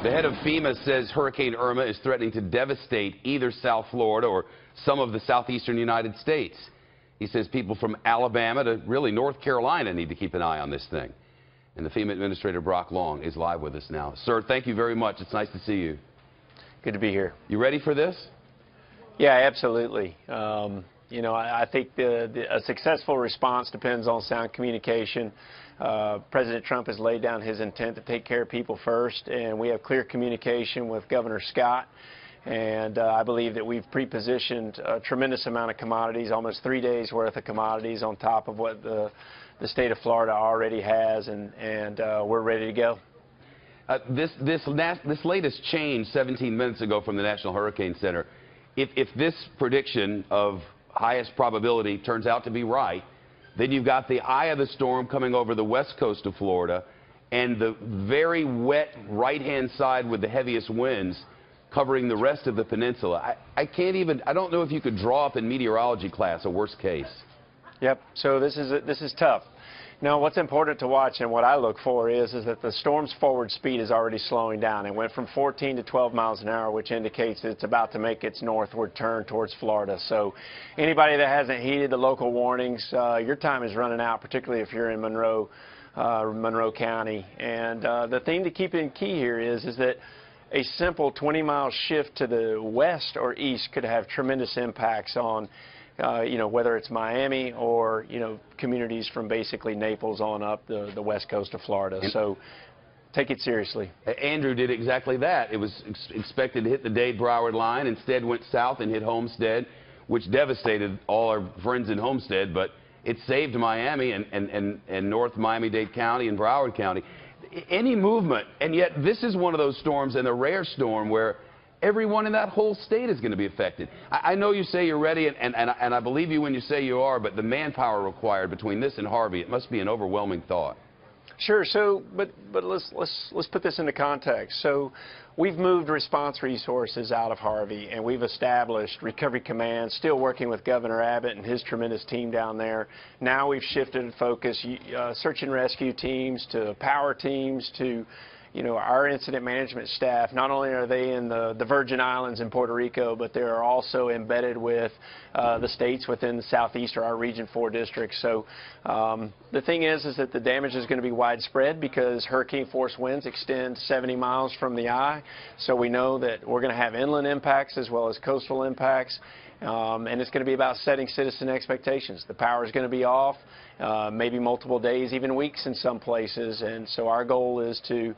The head of FEMA says Hurricane Irma is threatening to devastate either South Florida or some of the southeastern United States. He says people from Alabama to really North Carolina need to keep an eye on this thing. And the FEMA Administrator Brock Long is live with us now. Sir, thank you very much. It's nice to see you. Good to be here. You ready for this? Yeah, absolutely. You know, I think a successful response depends on sound communication. President Trump has laid down his intent to take care of people first, and we have clear communication with Governor Scott. And I believe that we've pre-positioned a tremendous amount of commodities, almost 3 days worth of commodities on top of what the state of Florida already has, and we're ready to go. This latest change 17 minutes ago from the National Hurricane Center, if this prediction of highest probability turns out to be right, then you've got the eye of the storm coming over the west coast of Florida and the very wet right-hand side with the heaviest winds covering the rest of the peninsula. I don't know if you could draw up in meteorology class a worst case. Yep, so this is tough. Now, what's important to watch and what I look for is that the storm's forward speed is already slowing down. It went from 14 to 12 miles an hour, which indicates that it's about to make its northward turn towards Florida. So anybody that hasn't heeded the local warnings, your time is running out, particularly if you're in Monroe County. And the thing to keep in key here is that a simple 20-mile shift to the west or east could have tremendous impacts on you know, whether it's Miami or, you know, communities from basically Naples on up the west coast of Florida. So take it seriously. Andrew did exactly that. It was expected to hit the Dade-Broward line. Instead went south and hit Homestead, which devastated all our friends in Homestead, but it saved Miami and North Miami-Dade County and Broward County. Any movement, and yet this is one of those storms, and a rare storm, where everyone in that whole state is going to be affected. I know you say you're ready, and I believe you when you say you are, but the manpower required between this and Harvey, it must be an overwhelming thought. Sure. So, but let's put this into context. So, we've moved response resources out of Harvey, and we've established Recovery Command, still working with Governor Abbott and his tremendous team down there. Now we've shifted focus, search and rescue teams to power teams to, you know, our incident management staff. Not only are they in the Virgin Islands in Puerto Rico, but they are also embedded with the states within the southeast or our Region 4 districts. So the thing is that the damage is going to be widespread because hurricane force winds extend 70 miles from the eye. So we know that we're going to have inland impacts as well as coastal impacts. And it's going to be about setting citizen expectations. The power is going to be off, maybe multiple days, even weeks in some places. And so our goal is to,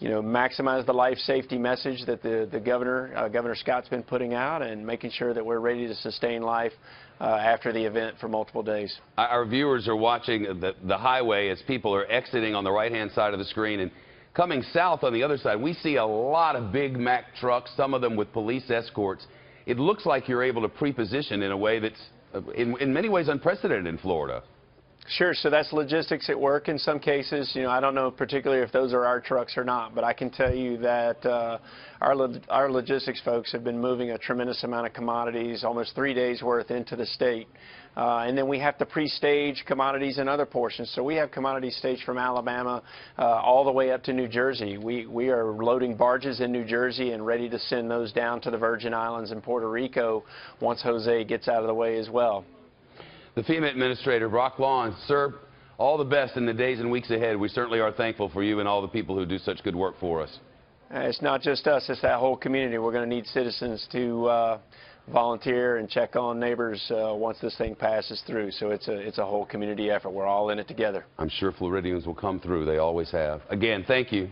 you know, maximize the life safety message that the Governor Scott's been putting out, and making sure that we're ready to sustain life after the event for multiple days. Our viewers are watching the highway as people are exiting on the right-hand side of the screen, and coming south on the other side, we see a lot of Big Mac trucks, some of them with police escorts. It looks like you're able to pre-position in a way that's in many ways unprecedented in Florida. Sure. So that's logistics at work in some cases. You know, I don't know particularly if those are our trucks or not, but I can tell you that our logistics folks have been moving a tremendous amount of commodities, almost 3 days worth, into the state. And then we have to pre-stage commodities in other portions. So we have commodities staged from Alabama all the way up to New Jersey. We are loading barges in New Jersey and ready to send those down to the Virgin Islands and Puerto Rico once Jose gets out of the way as well. The FEMA Administrator, Brock Long, sir, all the best in the days and weeks ahead. We certainly are thankful for you and all the people who do such good work for us. It's not just us, it's that whole community. We're going to need citizens to volunteer and check on neighbors once this thing passes through. So it's a whole community effort. We're all in it together. I'm sure Floridians will come through. They always have. Again, thank you.